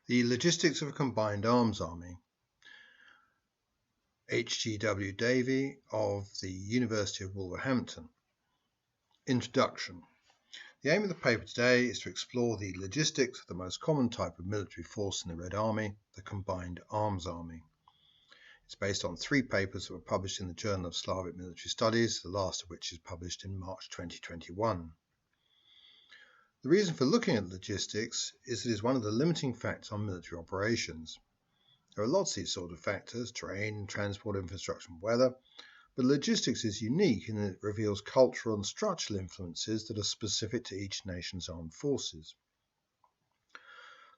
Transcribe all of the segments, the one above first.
The Logistics of a Combined Arms Army. HGW Davie of the University of Wolverhampton. Introduction. The aim of the paper today is to explore the logistics of the most common type of military force in the Red Army, the Combined Arms Army. It's based on 3 papers that were published in the Journal of Slavic Military Studies, the last of which is published in March 2021. The reason for looking at logistics is that it is one of the limiting factors on military operations. There are lots of these sort of factors, terrain, transport, infrastructure and weather, but logistics is unique in that it reveals cultural and structural influences that are specific to each nation's armed forces.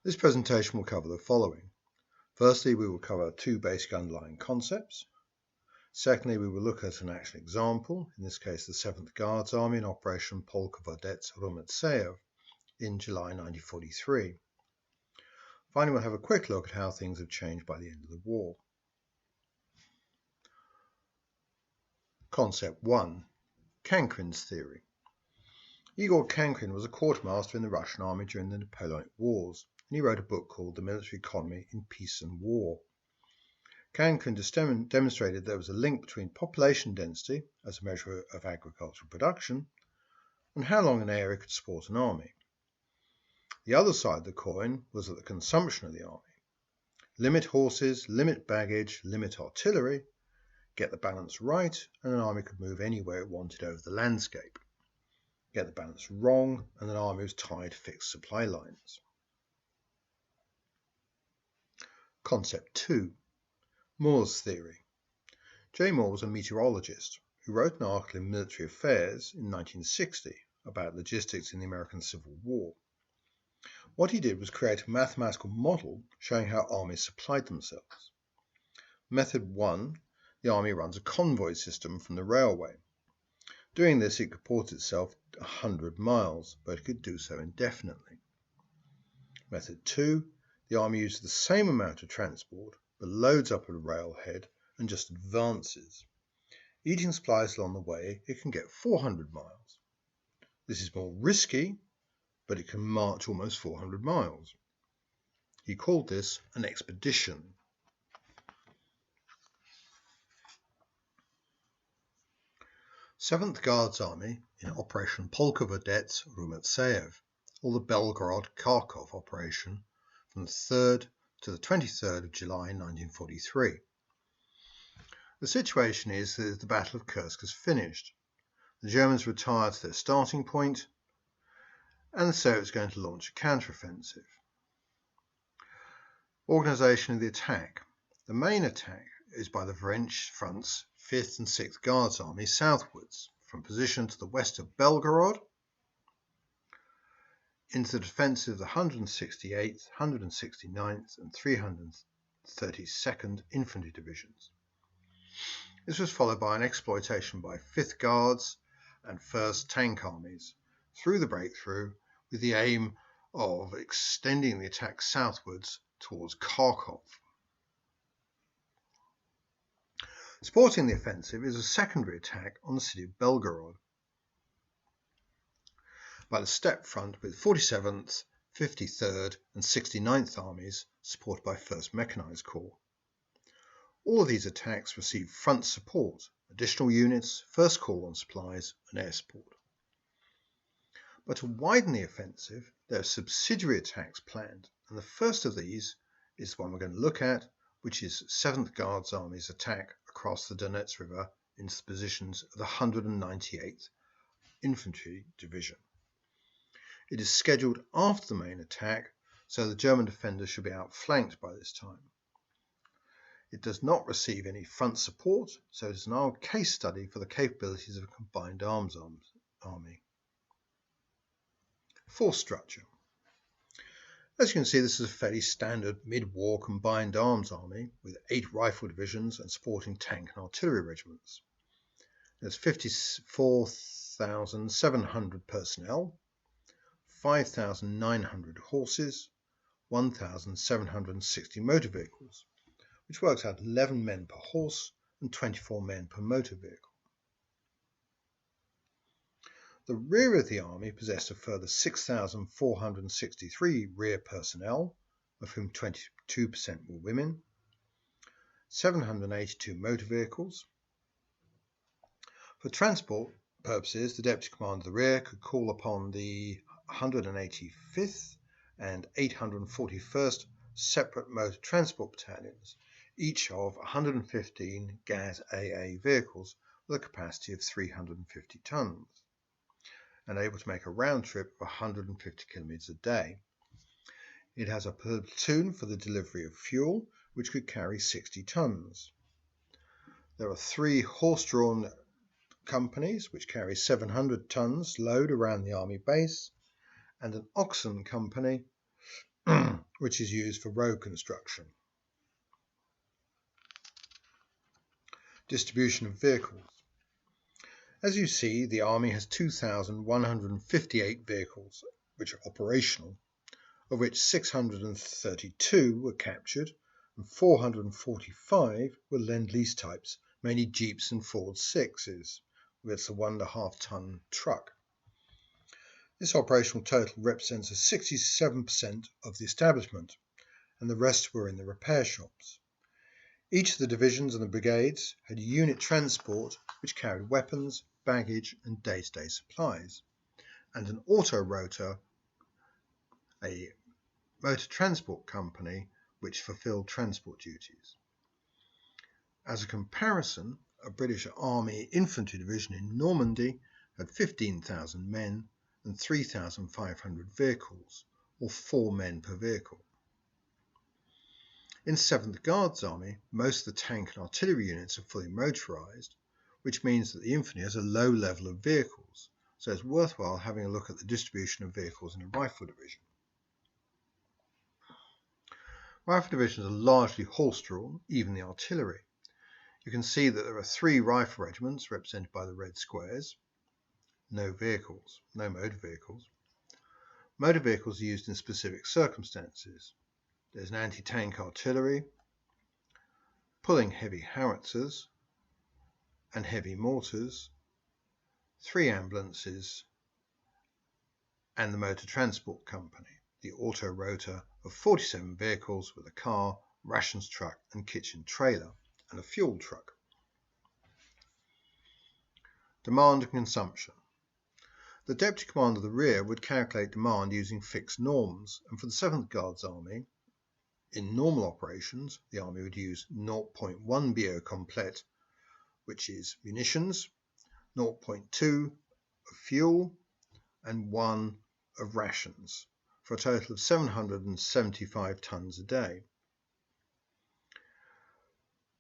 This presentation will cover the following. Firstly, we will cover 2 basic underlying concepts. Secondly, we will look at an actual example, in this case the 7th Guards Army in Operation Polkovodets Rumyantsev in July 1943. Finally, we'll have a quick look at how things have changed by the end of the war. Concept 1. Kankrin's theory. Igor Kankrin was a quartermaster in the Russian army during the Napoleonic Wars, and he wrote a book called The Military Economy in Peace and War. Kankrin demonstrated there was a link between population density, as a measure of agricultural production, and how long an area could support an army. The other side of the coin was that the consumption of the army. Limit horses, limit baggage, limit artillery, get the balance right, and an army could move anywhere it wanted over the landscape. Get the balance wrong, and an army was tied to fixed supply lines. Concept 2. Moore's theory. J. Moore was a meteorologist who wrote an article in Military Affairs in 1960 about logistics in the American Civil War. What he did was create a mathematical model showing how armies supplied themselves. Method 1. The army runs a convoy system from the railway. Doing this, it could port itself 100 miles, but it could do so indefinitely. Method 2. The army uses the same amount of transport, but loads up at a railhead and just advances. Eating supplies along the way, it can get 400 miles. This is more risky, but it can march almost 400 miles. He called this an expedition. Seventh Guards Army in Operation Polkovodets Rumyantsev, or the Belgorod-Kharkov operation, from the 3rd to the 23rd of July 1943. The situation is that the Battle of Kursk has finished. The Germans retired to their starting point, and the Soviets are going to launch a counteroffensive. Organisation of the attack. The main attack is by the French front's 5th and 6th Guards Army southwards, from position to the west of Belgorod, into the defensive of the 168th, 169th and 332nd Infantry Divisions. This was followed by an exploitation by 5th Guards and 1st Tank Armies through the breakthrough, with the aim of extending the attack southwards towards Kharkov. Supporting the offensive is a secondary attack on the city of Belgorod by the steppe front with 47th, 53rd and 69th Armies supported by 1st Mechanized Corps. All of these attacks received front support, additional units, first call on supplies and air support. But to widen the offensive, there are subsidiary attacks planned, and the first of these is the one we're going to look at, which is 7th Guards Army's attack across the Donets River into the positions of the 198th Infantry Division. It is scheduled after the main attack, so the German defenders should be outflanked by this time. It does not receive any front support, so it is an old case study for the capabilities of a combined arms army. Force structure. As you can see, this is a fairly standard mid-war combined arms army with 8 rifle divisions and supporting tank and artillery regiments. There's 54,700 personnel, 5,900 horses, 1,760 motor vehicles, which works out 11 men per horse and 24 men per motor vehicle. The rear of the army possessed a further 6,463 rear personnel, of whom 22% were women, 782 motor vehicles. For transport purposes, the Deputy Commander of the Rear could call upon the 185th and 841st separate motor transport battalions, each of 115 Gas AA vehicles with a capacity of 350 tons, and able to make a round trip of 150 kilometres a day. It has a platoon for the delivery of fuel, which could carry 60 tons. There are 3 horse-drawn companies which carry 700 tons load around the Army base, and an oxen company which is used for road construction. Distribution of vehicles. As you see, the Army has 2,158 vehicles which are operational, of which 632 were captured and 445 were Lend-Lease types, mainly Jeeps and Ford 6s, with a 1.5 ton truck. This operational total represents a 67% of the establishment, and the rest were in the repair shops. Each of the divisions and the brigades had a unit transport which carried weapons, baggage and day-to-day supplies, and an auto-rotor, a motor transport company which fulfilled transport duties. As a comparison, a British Army infantry division in Normandy had 15,000 men and 3,500 vehicles, or 4 men per vehicle. In 7th Guards Army, most of the tank and artillery units are fully motorised, which means that the infantry has a low level of vehicles, so it's worthwhile having a look at the distribution of vehicles in a rifle division. Rifle divisions are largely horse-drawn, even the artillery. You can see that there are 3 rifle regiments represented by the red squares. No motor vehicles. Motor vehicles are used in specific circumstances. There's an anti-tank artillery, pulling heavy howitzers and heavy mortars, 3 ambulances, and the motor transport company, the auto-rotor of 47 vehicles with a car, rations truck and kitchen trailer, and a fuel truck. Demand and consumption. The Deputy Commander of the Rear would calculate demand using fixed norms, and for the 7th Guards Army, in normal operations, the Army would use 0.1 BO complete, which is munitions, 0.2 of fuel, and 1 of rations, for a total of 775 tons a day.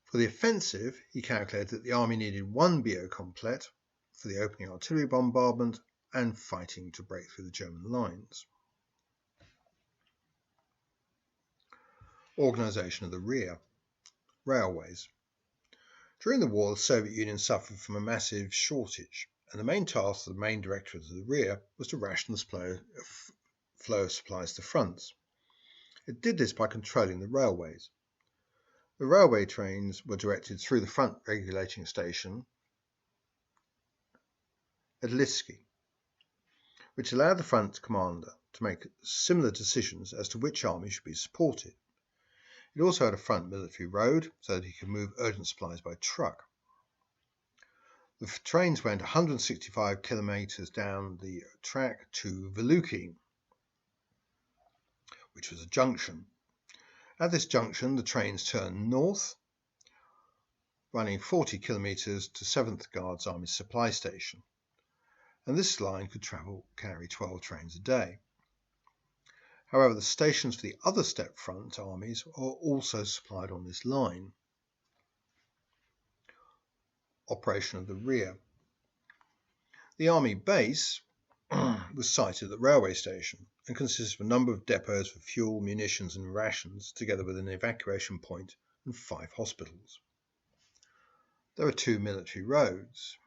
For the offensive, he calculated that the Army needed 1 BO complete for the opening artillery bombardment and fighting to break through the German lines. Organisation of the rear. Railways. During the war, the Soviet Union suffered from a massive shortage, and the main task of the main directorate of the rear was to ration the flow of supplies to fronts. It did this by controlling the railways. The railway trains were directed through the front regulating station at Litsky, which allowed the front commander to make similar decisions as to which army should be supported. It also had a front military road so that he could move urgent supplies by truck. The trains went 165 kilometres down the track to Veluki, which was a junction. At this junction, the trains turned north, running 40 kilometres to 7th Guards Army Supply Station, and this line could carry 12 trains a day. However, the stations for the other step front armies are also supplied on this line. Operation of the rear. The army base was sited at the railway station and consists of a number of depots for fuel, munitions and rations, together with an evacuation point and 5 hospitals. There are 2 military roads.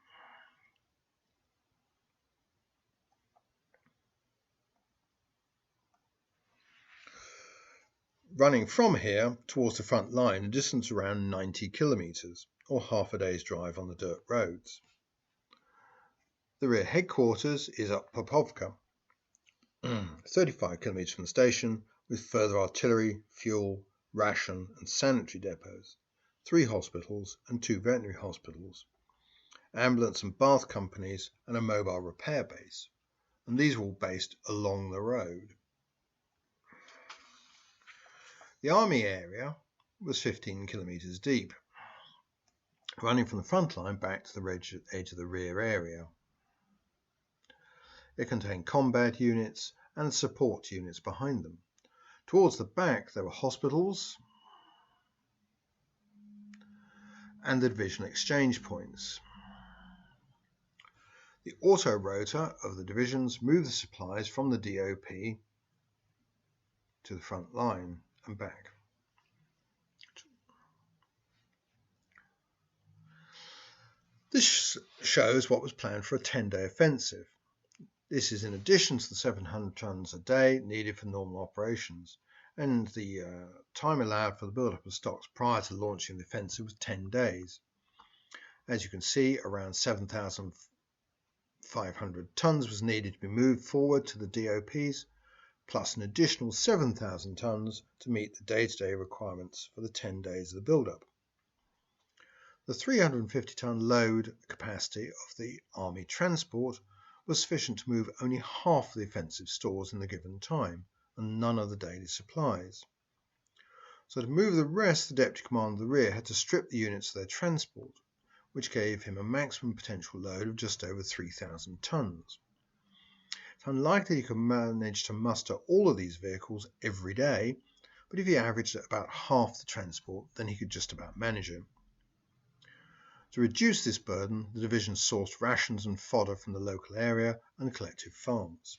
Running from here towards the front line, a distance around 90 kilometres, or half a day's drive on the dirt roads. The rear headquarters is at Popovka, 35 kilometres from the station, with further artillery, fuel, ration and sanitary depots, 3 hospitals and 2 veterinary hospitals, ambulance and bath companies and a mobile repair base, and these were all based along the road. The army area was 15 kilometres deep, running from the front line back to the edge of the rear area. It contained combat units and support units behind them. Towards the back there were hospitals and the division exchange points. The auto-rotor of the divisions moved the supplies from the DOP to the front line and back. This shows what was planned for a 10-day offensive. This is in addition to the 700 tons a day needed for normal operations, and the time allowed for the build-up of stocks prior to launching the offensive was 10 days. As you can see, around 7,500 tons was needed to be moved forward to the DOPs, plus an additional 7,000 tons to meet the day-to-day requirements for the 10 days of the build-up. The 350-ton load capacity of the Army transport was sufficient to move only half of the offensive stores in the given time, and none of the daily supplies. So to move the rest, the Deputy Commander of the Rear had to strip the units of their transport, which gave him a maximum potential load of just over 3,000 tons. It's unlikely he could manage to muster all of these vehicles every day, but if he averaged at about half the transport, then he could just about manage it. To reduce this burden, the division sourced rations and fodder from the local area and collective farms.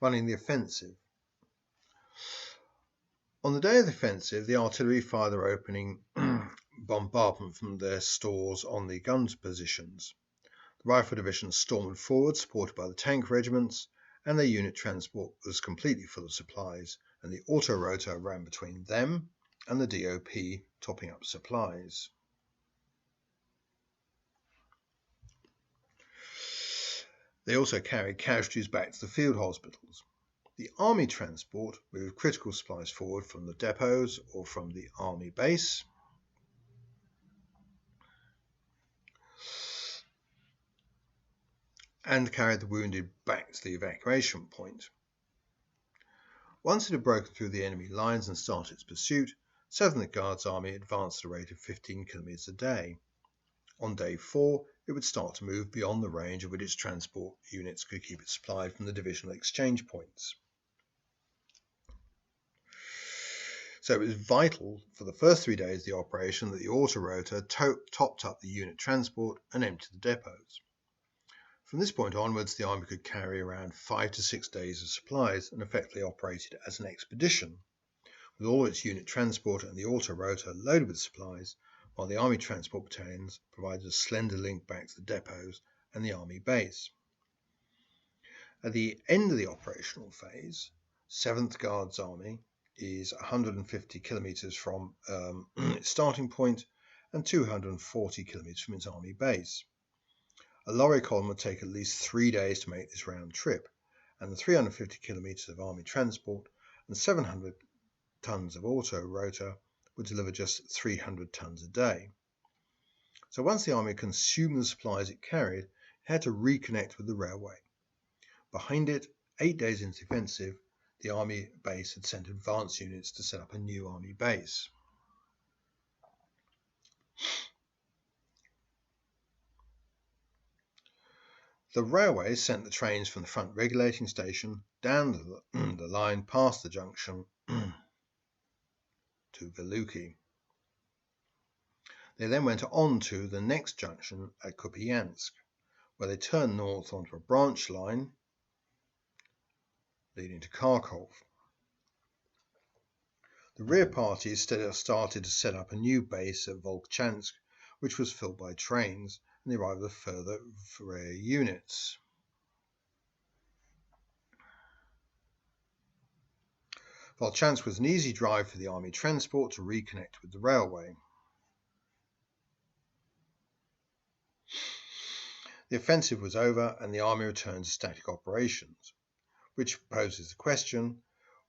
Running the offensive. On the day of the offensive, the artillery fired their opening bombardment from their stores on the guns positions. The rifle division stormed forward, supported by the tank regiments, and their unit transport was completely full of supplies, and the auto-rotor ran between them and the DOP, topping up supplies. They also carried casualties back to the field hospitals. The Army transport moved critical supplies forward from the depots or from the Army base. And carried the wounded back to the evacuation point. Once it had broken through the enemy lines and started its pursuit, 7th Guards Army advanced at a rate of 15 kilometres a day. On day 4, it would start to move beyond the range of which its transport units could keep it supplied from the divisional exchange points. So it was vital for the first 3 days of the operation that the auto-rotor topped up the unit transport and emptied the depots. From this point onwards, the Army could carry around 5 to 6 days of supplies and effectively operated as an expedition, with all its unit transport and the auto-rotor loaded with supplies, while the Army transport battalions provided a slender link back to the depots and the Army base. At the end of the operational phase, 7th Guards Army is 150 kilometres from its starting point and 240 kilometres from its Army base. A lorry column would take at least 3 days to make this round trip, and the 350 kilometres of Army transport and 700 tons of auto-rotor would deliver just 300 tons a day. So once the Army consumed the supplies it carried, it had to reconnect with the railway. Behind it, 8 days into the offensive, the Army base had sent advance units to set up a new Army base. The railway sent the trains from the front regulating station down the line past the junction to Veluki. They then went on to the next junction at Kupiansk, where they turned north onto a branch line leading to Kharkov. The rear parties started to set up a new base at Volchansk, which was filled by trains, and the arrival of further rear units. Volchansk was an easy drive for the Army transport to reconnect with the railway. The offensive was over and the Army returned to static operations. which poses the question,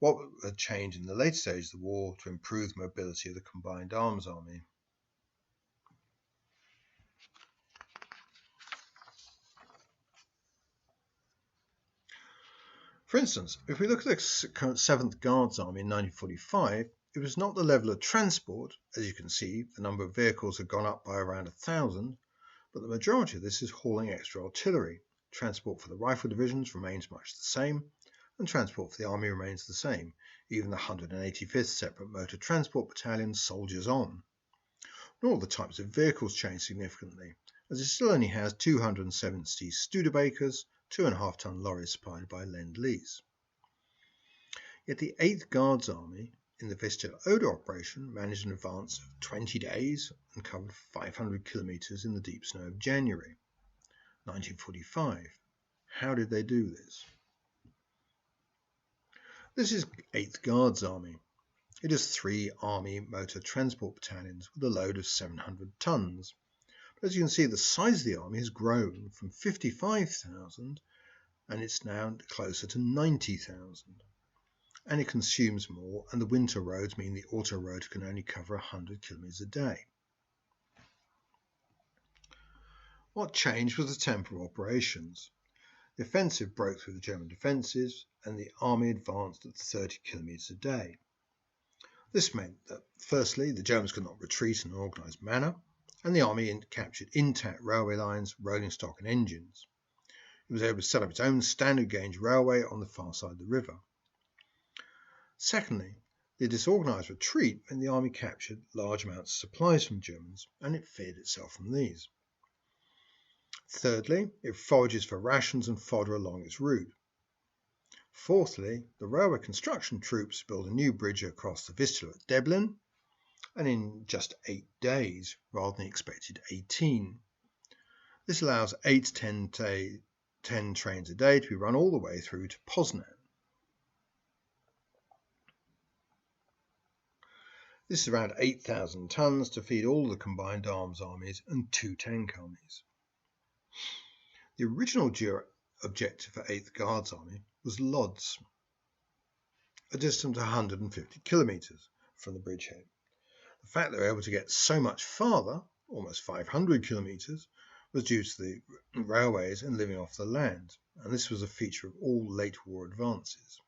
what had changed in the later stages of the war to improve the mobility of the combined arms army? For instance, if we look at the 7th Guards Army in 1945, it was not the level of transport. As you can see, the number of vehicles had gone up by around 1,000, but the majority of this is hauling extra artillery. Transport for the rifle divisions remains much the same, and transport for the army remains the same. Even the 185th Separate Motor Transport Battalion soldiers on. Nor the types of vehicles change significantly, as it still only has 270 Studebakers, 2.5-ton lorries supplied by Lend-Lease. Yet the 8th Guards Army in the Vistula-Oder operation managed an advance of 20 days and covered 500 kilometres in the deep snow of January 1945. How did they do this? This is 8th Guards Army. It has 3 Army motor transport battalions with a load of 700 tons. But as you can see, the size of the army has grown from 55,000 and it's now closer to 90,000. And it consumes more, and the winter roads mean the auto road can only cover 100 kilometres a day. What changed was the tempo of operations. The offensive broke through the German defences, and the army advanced at 30 kilometres a day. This meant that, firstly, the Germans could not retreat in an organised manner, and the army captured intact railway lines, rolling stock and engines. It was able to set up its own standard gauge railway on the far side of the river. Secondly, the disorganised retreat meant the army captured large amounts of supplies from Germans, and it feared itself from these. Thirdly, it forages for rations and fodder along its route. Fourthly, the railway construction troops built a new bridge across the Vistula at Deblin, and in just 8 days, rather than the expected 18. This allows 8 to 10 trains a day to be run all the way through to Poznan. This is around 8,000 tons to feed all the combined arms armies and 2 tank armies. The original objective for 8th Guards Army was Lodz, a distance of 150 kilometres from the bridgehead. The fact they were able to get so much farther, almost 500 kilometres, was due to the railways and living off the land, and this was a feature of all late war advances.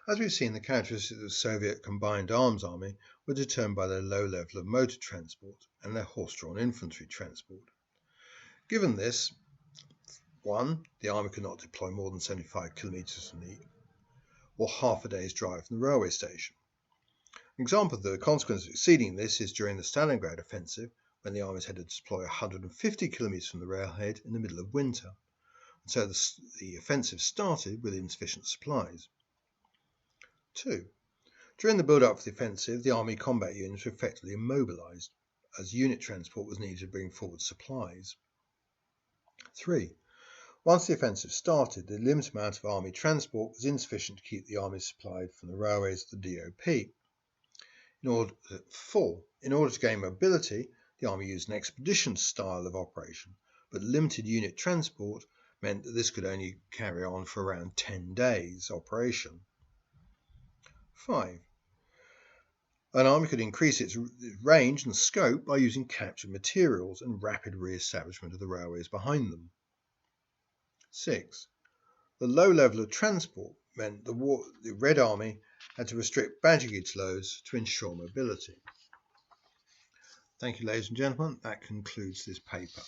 As we've seen, the characteristics of the Soviet combined arms army were determined by their low level of motor transport and their horse-drawn infantry transport. Given this, 1. The army could not deploy more than 75 kilometres from the or half a day's drive from the railway station. An example of the consequence of exceeding this is during the Stalingrad offensive, when the armies had to deploy 150 kilometres from the railhead in the middle of winter, and so the offensive started with insufficient supplies. 2. During the build-up for the offensive, the army combat units were effectively immobilised, as unit transport was needed to bring forward supplies. 3. Once the offensive started, the limited amount of army transport was insufficient to keep the army supplied from the railways to the DOP. 4. In order to gain mobility, the army used an expedition style of operation, but limited unit transport meant that this could only carry on for around 10 days operation. 5. An army could increase its range and scope by using captured materials and rapid re-establishment of the railways behind them. 6. The low level of transport meant the Red Army had to restrict baggage loads to ensure mobility. Thank you, ladies and gentlemen. That concludes this paper.